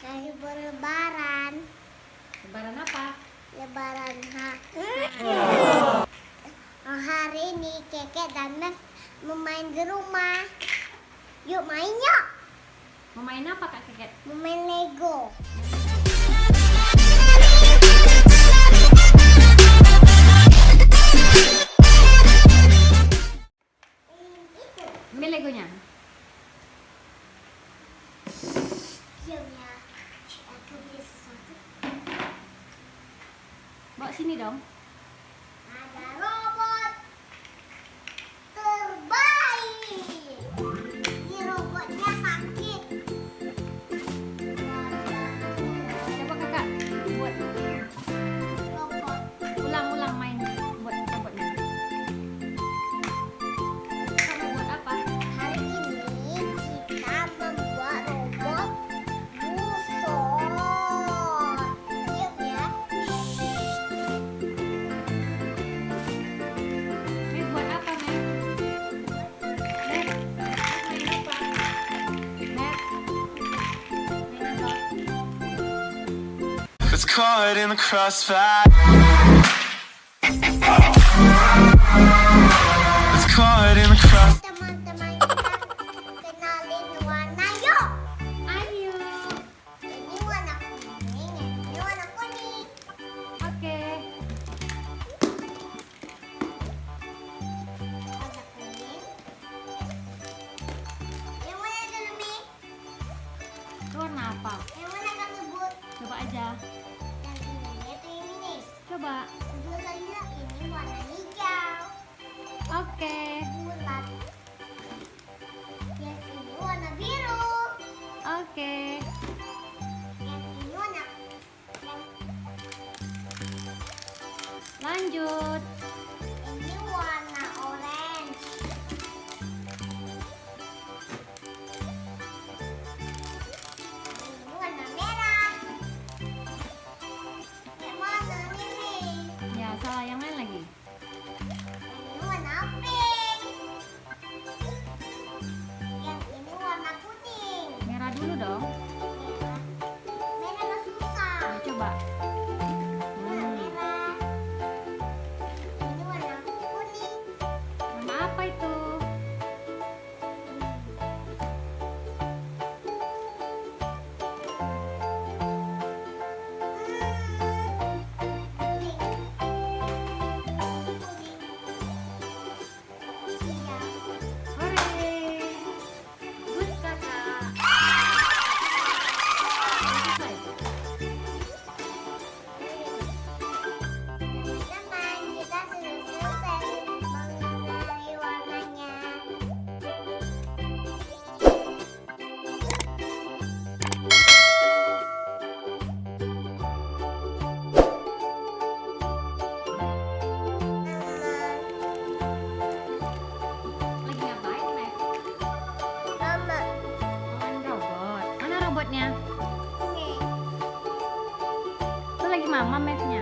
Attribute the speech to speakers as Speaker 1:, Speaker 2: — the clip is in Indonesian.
Speaker 1: Lagi berlebaran.
Speaker 2: Lebaran apa?
Speaker 1: Lebaran hari ini Keke dan Nes mau main di rumah. Yuk main yuk.
Speaker 2: Mau main apa Kak Keket?
Speaker 1: Mau main Lego.
Speaker 2: Ambil legonya.
Speaker 1: Diam ya. Aku beli sesuatu.
Speaker 2: Bawa sini dong.
Speaker 1: Ada robot terbaik. Ini robotnya sakit.
Speaker 2: Coba kakak buat
Speaker 1: Robot.
Speaker 2: ulang-ulang main buat robotnya. Kamu buat apa?
Speaker 1: Hari ini kita membuat robot busur. Diam ya.
Speaker 2: Mep buat apa Mep? Mep, main apa? Mep, main apa?
Speaker 3: It's caught in the crossfire. It's caught in the cross.
Speaker 1: Teman-teman kita kenalin warna yuk.
Speaker 2: Ayo.
Speaker 1: Ini warna kuning, ini warna kuning.
Speaker 2: Oke.
Speaker 1: Warna kuning. Yang mana dulu Mi?
Speaker 2: Itu warna apa?
Speaker 1: Yang mana kau sebut?
Speaker 2: Coba aja.
Speaker 1: Yang ini atau yang ini?
Speaker 2: Coba.
Speaker 1: Sebut saja ini warna hijau.
Speaker 2: Oke.
Speaker 1: Bulat. Yang ini warna biru.
Speaker 2: Oke.
Speaker 1: Yang ini warna
Speaker 2: Lanjut.
Speaker 1: ini warna orange. Ini warna merah. Yang mana ini?
Speaker 2: Ya, salah yang lain lagi.
Speaker 1: Ini warna pink. Yang ini warna kuning.
Speaker 2: Merah dulu dong.
Speaker 1: Merah. Merah nggak susah.
Speaker 2: Nah, coba.
Speaker 1: Warna merah. Ini warna kuning.
Speaker 2: Warna apa itu?
Speaker 1: Kuning. Iya.
Speaker 2: Hore. Good kakak. Selesai.
Speaker 1: Teman-teman, kita sudah selesai mengenali warnanya.
Speaker 2: Lagi ngapain, Mep?
Speaker 1: Mama,
Speaker 2: Main robot. Mana robotnya?
Speaker 1: ini
Speaker 2: Itu lagi mama, Mepnya.